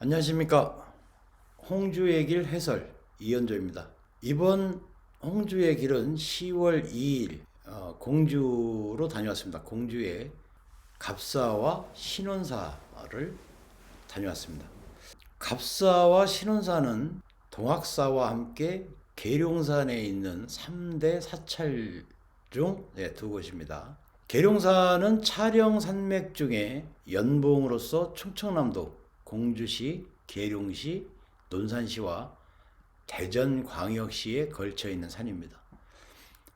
안녕하십니까. 홍주의 길 해설 이현조입니다. 이번 홍주의 길은 10월 2일 공주로 다녀왔습니다. 공주의 갑사와 신원사를 다녀왔습니다. 갑사와 신원사는 동학사와 함께 계룡산에 있는 3대 사찰 중 두 곳입니다. 계룡산은 차령 산맥 중에 연봉으로서 충청남도 공주시, 계룡시, 논산시와 대전광역시에 걸쳐 있는 산입니다.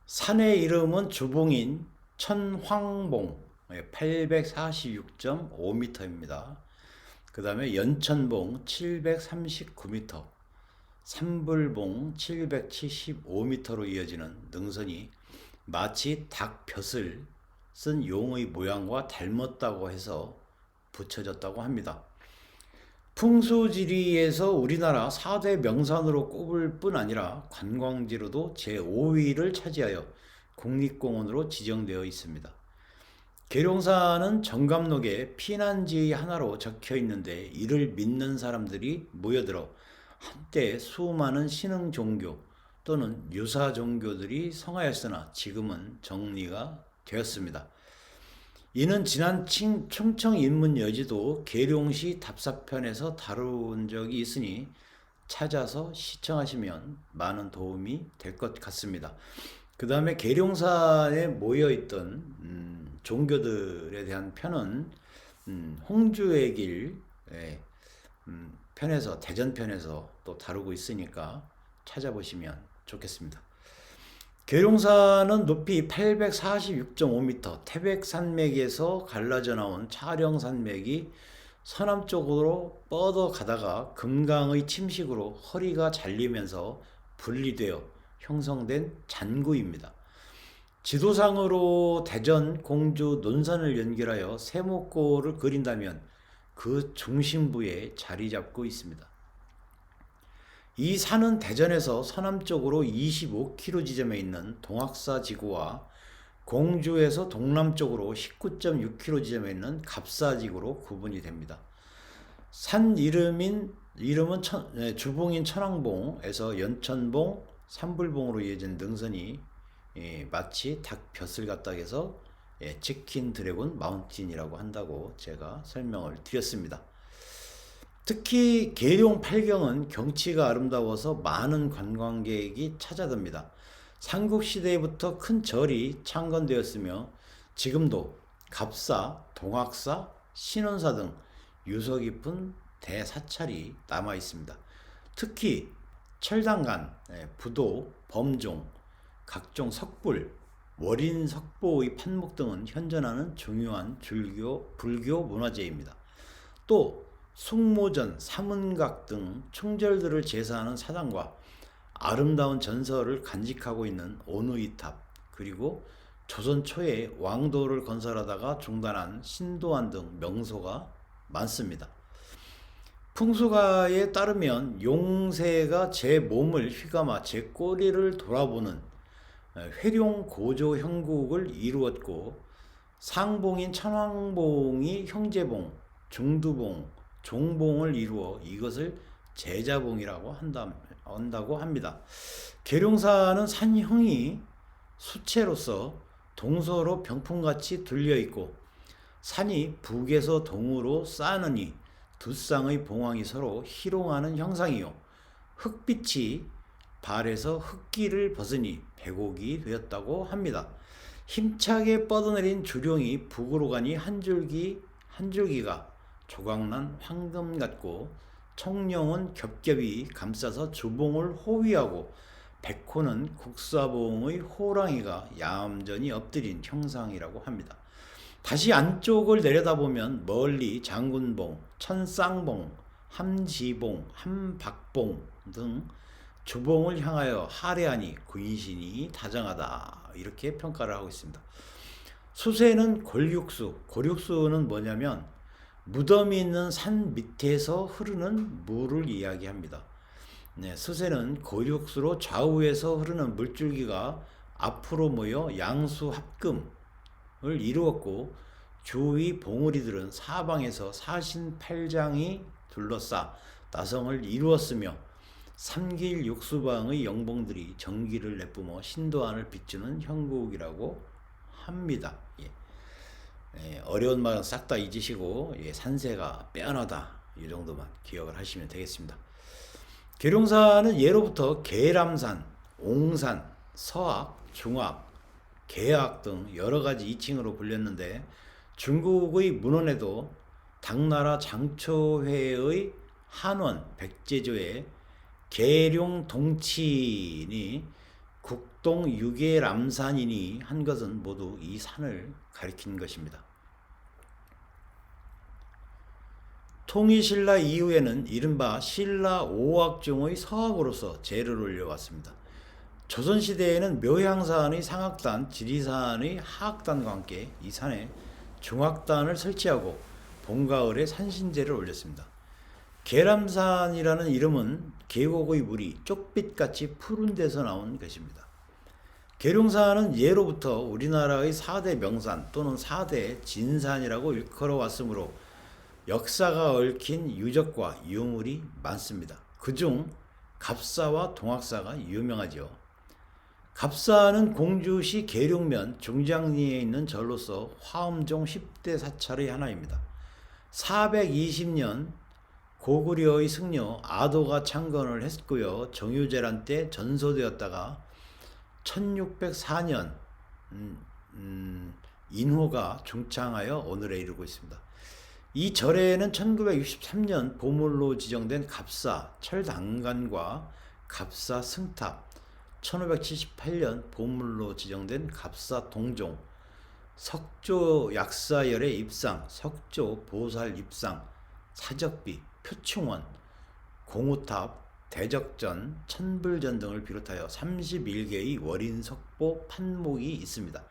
산의 이름은 주봉인 천황봉 846.5m입니다. 그 다음에 연천봉 739m, 삼불봉 775m로 이어지는 능선이 마치 닭벼슬 쓴 용의 모양과 닮았다고 해서 붙여졌다고 합니다. 풍수지리에서 우리나라 4대 명산으로 꼽을 뿐 아니라 관광지로도 제5위를 차지하여 국립공원으로 지정되어 있습니다. 계룡산은 정감록에 피난지의 하나로 적혀 있는데 이를 믿는 사람들이 모여들어 한때 수많은 신흥 종교 또는 유사 종교들이 성하였으나 지금은 정리가 되었습니다. 이는 지난 충청인문여지도 계룡시 답사편에서 다룬 적이 있으니 찾아서 시청하시면 많은 도움이 될 것 같습니다. 그 다음에 계룡산에 모여있던 종교들에 대한 편은 홍주의 길 편에서 대전편에서 또 다루고 있으니까 찾아보시면 좋겠습니다. 계룡산은 높이 846.5m, 태백산맥에서 갈라져 나온 차령산맥이 서남쪽으로 뻗어 가다가 금강의 침식으로 허리가 잘리면서 분리되어 형성된 잔구입니다. 지도상으로 대전, 공주, 논산을 연결하여 세모꼴을 그린다면 그 중심부에 자리 잡고 있습니다. 이 산은 대전에서 서남쪽으로 25km 지점에 있는 동학사 지구와 공주에서 동남쪽으로 19.6km 지점에 있는 갑사 지구로 구분이 됩니다. 산 이름은 주봉인 천왕봉에서 연천봉, 삼불봉으로 이어진 능선이 마치 닭벼슬 같다 해서 치킨 드래곤 마운틴이라고 한다고 제가 설명을 드렸습니다. 특히 계룡 팔경은 경치가 아름다워서 많은 관광객이 찾아듭니다. 삼국시대부터 큰 절이 창건되었으며 지금도 갑사, 동학사, 신원사 등 유서 깊은 대사찰이 남아 있습니다. 특히 철당간, 부도, 범종, 각종 석불, 월인 석보의 판목 등은 현존하는 중요한 불교 문화재입니다. 또 숙모전, 사문각 등 충절들을 제사하는 사당과 아름다운 전설을 간직하고 있는 온우이탑, 그리고 조선 초에 왕도를 건설하다가 중단한 신도안 등 명소가 많습니다. 풍수가에 따르면 용새가 제 몸을 휘감아 제 꼬리를 돌아보는 회룡 고조 형국을 이루었고, 상봉인 천왕봉이 형제봉, 중두봉, 종봉을 이루어 이것을 제자봉이라고 한다고 합니다. 계룡산은 산형이 수채로서 동서로 병풍같이 둘려 있고 산이 북에서 동으로 쌓느니 두 쌍의 봉황이 서로 희롱하는 형상이요, 흙빛이 발에서 흙기를 벗으니 백옥이 되었다고 합니다. 힘차게 뻗어내린 주룡이 북으로 가니 한 줄기가 조각난 황금 같고 청룡은 겹겹이 감싸서 주봉을 호위하고 백호는 국사봉의 호랑이가 얌전히 엎드린 형상이라고 합니다. 다시 안쪽을 내려다보면 멀리 장군봉, 천쌍봉, 함지봉, 함박봉 등 주봉을 향하여 하례하니 군신이 다정하다, 이렇게 평가를 하고 있습니다. 수세는 고륙수는 뭐냐면 무덤이 있는 산 밑에서 흐르는 물을 이야기합니다. 수세는 고륙수로 좌우에서 흐르는 물줄기가 앞으로 모여 양수 합금을 이루었고, 주위 봉우리들은 사방에서 사신 8장이 둘러싸 나성을 이루었으며 삼길 육수방의 영봉들이 전기를 내뿜어 신도안을 비추는 형국이라고 합니다. 예. 어려운 말은 싹 다 잊으시고 산세가 빼어나다 이 정도만 기억을 하시면 되겠습니다. 계룡산은 예로부터 계람산, 옹산, 서악, 중악, 계악 등 여러가지 이칭으로 불렸는데 중국의 문헌에도 당나라 장초회의 한원 백제조의 계룡동친이 국동 유계람산이니 한 것은 모두 이 산을 가리킨 것입니다. 통일신라 이후에는 이른바 신라 오악 중의 서악으로서 제를 올려왔습니다. 조선시대에는 묘향산의 상악단, 지리산의 하악단과 함께 이 산에 중악단을 설치하고 봄가을에 산신제를 올렸습니다. 계람산이라는 이름은 계곡의 물이 쪽빛같이 푸른 데서 나온 것입니다. 계룡산은 예로부터 우리나라의 4대 명산 또는 4대 진산이라고 일컬어 왔으므로 역사가 얽힌 유적과 유물이 많습니다. 그중 갑사와 동학사가 유명하죠. 갑사는 공주시 계룡면 중장리에 있는 절로서 화엄종 10대 사찰의 하나입니다. 420년 고구려의 승려 아도가 창건을 했고요. 정유재란 때 전소되었다가 1604년 인호가 중창하여 오늘에 이르고 있습니다. 이 절에는 1963년 보물로 지정된 갑사 철당간과 갑사 승탑, 1578년 보물로 지정된 갑사 동종, 석조 약사열의 입상, 석조 보살 입상, 사적비, 표충원, 공우탑, 대적전, 천불전 등을 비롯하여 31개의 월인석보 판목이 있습니다.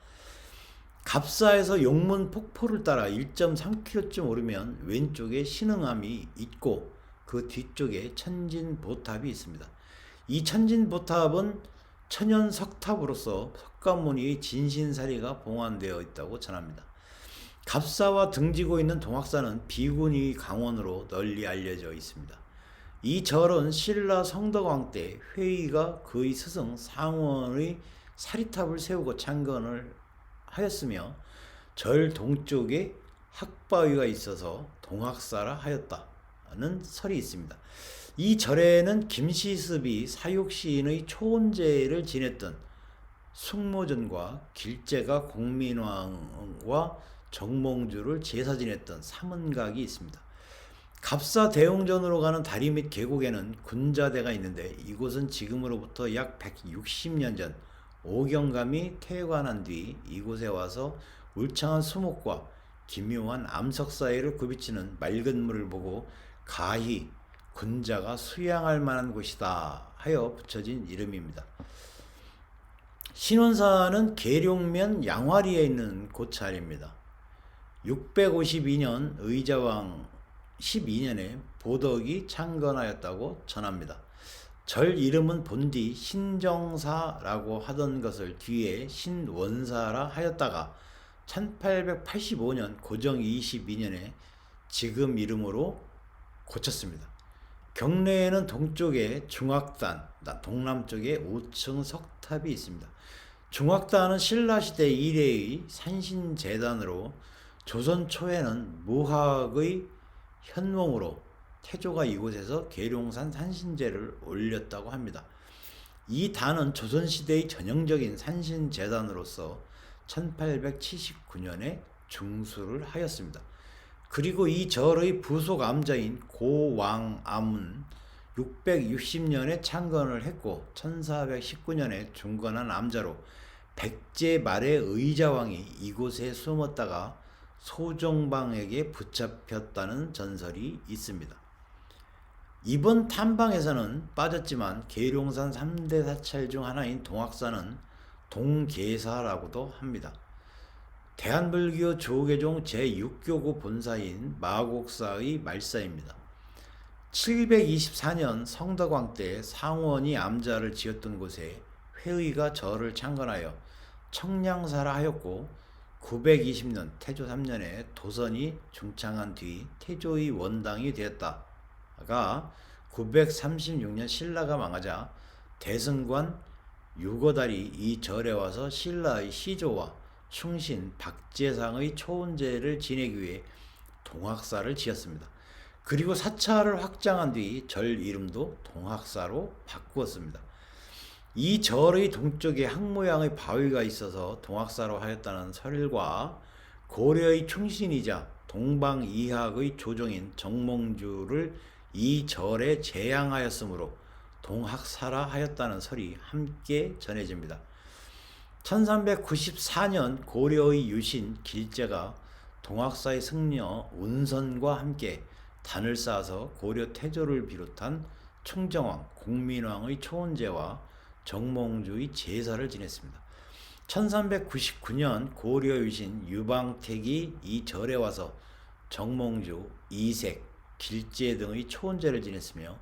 갑사에서 용문 폭포를 따라 1.3km쯤 오르면 왼쪽에 신흥암이 있고 그 뒤쪽에 천진보탑이 있습니다. 이 천진보탑은 천연석탑으로서 석가모니의 진신사리가 봉안되어 있다고 전합니다. 갑사와 등지고 있는 동학사는 비구니 강원으로 널리 알려져 있습니다. 이 절은 신라 성덕왕 때 회의가 그의 스승 상원의 사리탑을 세우고 창건을 하였으며 절 동쪽에 학바위가 있어서 동학사라 하였다는 설이 있습니다. 이 절에는 김시습이 사육시인의 초원제를 지냈던 숙모전과 길제가 공민왕과 정몽주를 제사 지냈던 삼은각이 있습니다. 갑사 대웅전으로 가는 다리 및 계곡에는 군자대가 있는데 이곳은 지금으로부터 약 160년 전 오경감이 퇴관한 뒤 이곳에 와서 울창한 수목과 기묘한 암석 사이를 굽이치는 맑은 물을 보고 가히 군자가 수양할 만한 곳이다 하여 붙여진 이름입니다. 신원사는 계룡면 양화리에 있는 고찰입니다. 652년 의자왕 12년에 보덕이 창건하였다고 전합니다. 절 이름은 본디 신정사라고 하던 것을 뒤에 신원사라 하였다가 1885년 고정 22년에 지금 이름으로 고쳤습니다. 경내에는 동쪽에 중악단, 동남쪽에 5층 석탑이 있습니다. 중악단은 신라시대 이래의 산신재단으로 조선 초에는 무학의 현몽으로 태조가 이곳에서 계룡산 산신제를 올렸다고 합니다. 이 단은 조선시대의 전형적인 산신재단으로서 1879년에 중수를 하였습니다. 그리고 이 절의 부속 암자인 고왕암은 660년에 창건을 했고 1419년에 중건한 암자로 백제 말의 의자왕이 이곳에 숨었다가 소정방에게 붙잡혔다는 전설이 있습니다. 이번 탐방에서는 빠졌지만 계룡산 3대 사찰 중 하나인 동학사는 동계사라고도 합니다. 대한불교 조계종 제6교구 본사인 마곡사의 말사입니다. 724년 성덕왕 때 상원이 암자를 지었던 곳에 회의가 절을 창건하여 청량사라 하였고 920년 태조 3년에 도선이 중창한 뒤 태조의 원당이 되었다 다가 936년 신라가 망하자 대승관 유고달이 이 절에 와서 신라의 시조와 충신 박재상의 초원제를 지내기 위해 동학사를 지었습니다. 그리고 사찰을 확장한 뒤 절 이름도 동학사로 바꾸었습니다. 이 절의 동쪽에 항 모양의 바위가 있어서 동학사로 하였다는 설과 고려의 충신이자 동방이학의 조정인 정몽주를 이 절에 제양하였으므로 동학사라 하였다는 설이 함께 전해집니다. 1394년 고려의 유신 길제가 동학사의 승려 운선과 함께 단을 쌓아서 고려 태조를 비롯한 충정왕, 공민왕의 초원제와 정몽주의 제사를 지냈습니다. 1399년 고려 유신 유방택이 이 절에 와서 정몽주, 이색, 길제 등의 초원제를 지냈으며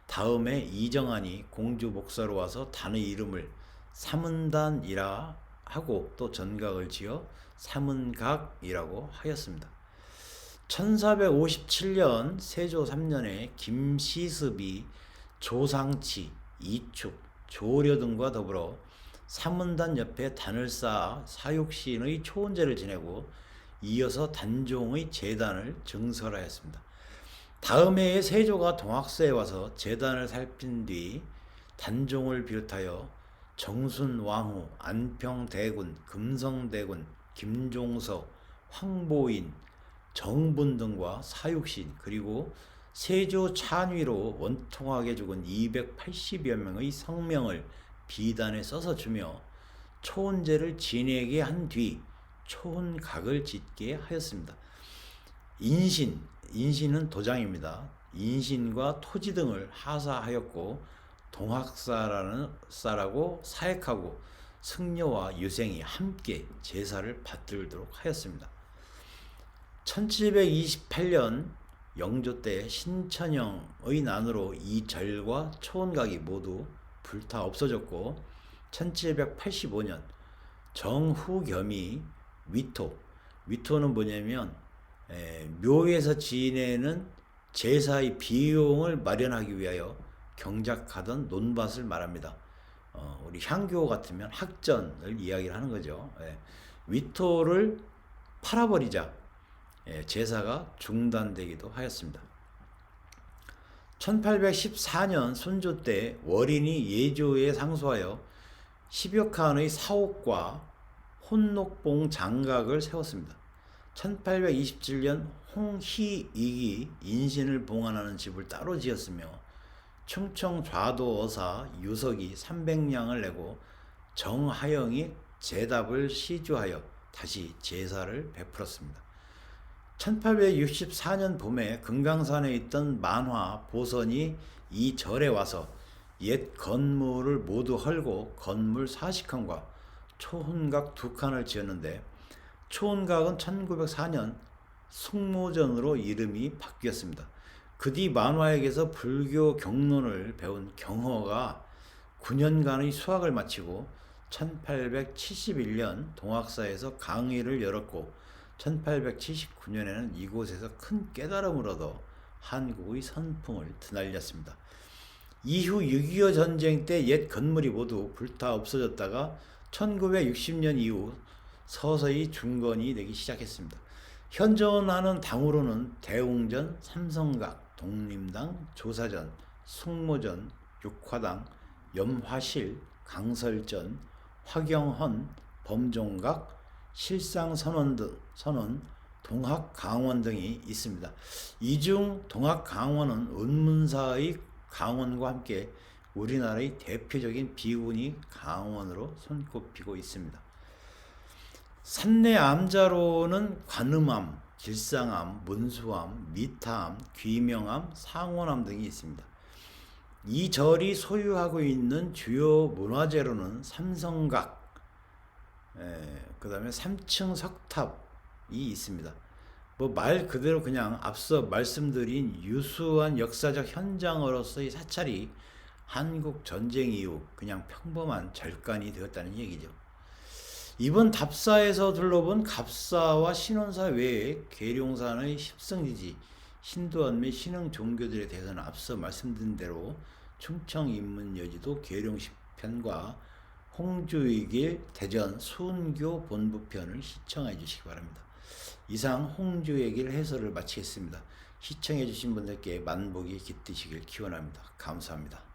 다음에 이정환이 공주 목사로 와서 단의 이름을 삼은단이라 하고 또 전각을 지어 삼은각이라고 하였습니다. 1457년 세조 3년에 김시습이 조상치, 이축, 조려 등과 더불어 삼은단 옆에 단을 쌓아 사육신의 초원제를 지내고 이어서 단종의 제단을 증설하였습니다. 다음 해에 세조가 동학사에 와서 제단을 살핀 뒤 단종을 비롯하여 정순왕후, 안평대군, 금성대군, 김종서, 황보인, 정분 등과 사육신 그리고 세조 찬위로 원통하게 죽은 280여 명의 성명을 비단에 써서 주며 초원제를 지내게 한 뒤 초원각을 짓게 하였습니다. 인신은 도장입니다. 인신과 토지 등을 하사하였고 동학사라고 사액하고 승려와 유생이 함께 제사를 받들도록 하였습니다. 1728년 영조 때 신천영의 난으로 이 절과 초원각이 모두 불타 없어졌고 1785년 정후겸이 위토는 뭐냐면 묘에서 지내는 제사의 비용을 마련하기 위하여 경작하던 논밭을 말합니다. 우리 향교 같으면 학전을 이야기를 하는 거죠. 위토를 팔아버리자 제사가 중단되기도 하였습니다. 1814년 순조 때 월인이 예조에 상소하여 10여 칸의 사옥과 혼록봉 장각을 세웠습니다. 1827년 홍희익이 인신을 봉안하는 집을 따로 지었으며 충청 좌도어사 유석이 300냥을 내고 정하영이 제답을 시주하여 다시 제사를 베풀었습니다. 1864년 봄에 금강산에 있던 만화 보선이 이 절에 와서 옛 건물을 모두 헐고 건물 40칸과 초혼각 2칸을 지었는데 초혼각은 1904년 숙모전으로 이름이 바뀌었습니다. 그 뒤 만화에게서 불교 경론을 배운 경허가 9년간의 수학을 마치고 1871년 동학사에서 강의를 열었고 1879년에는 이곳에서 큰 깨달음을 얻어 한국의 선풍을 드날렸습니다. 이후 6.25 전쟁 때 옛 건물이 모두 불타 없어졌다가 1960년 이후 서서히 중건이 되기 시작했습니다. 현존하는 당으로는 대웅전, 삼성각, 독림당, 조사전, 숙모전, 육화당, 염화실, 강설전, 화경헌, 범종각, 실상선원, 동학강원 등이 있습니다. 이 중 동학강원은 은문사의 강원과 함께 우리나라의 대표적인 비운이 강원으로 손꼽히고 있습니다. 산내 암자로는 관음암, 길상암, 문수암, 미타암, 귀명암, 상원암 등이 있습니다. 이 절이 소유하고 있는 주요 문화재로는 삼성각, 그 다음에 3층 석탑이 있습니다. 말 그대로 그냥 앞서 말씀드린 유수한 역사적 현장으로서의 사찰이 한국 전쟁 이후 그냥 평범한 절간이 되었다는 얘기죠. 이번 답사에서 둘러본 갑사와 신원사 외에 계룡산의 십승지지, 신도원 및 신흥 종교들에 대해서는 앞서 말씀드린 대로 충청인문여지도 계룡시편과 홍주의 길 대전 순교 본부편을 시청해 주시기 바랍니다. 이상 홍주의 길 해설을 마치겠습니다. 시청해 주신 분들께 만복이 깃드시길 기원합니다. 감사합니다.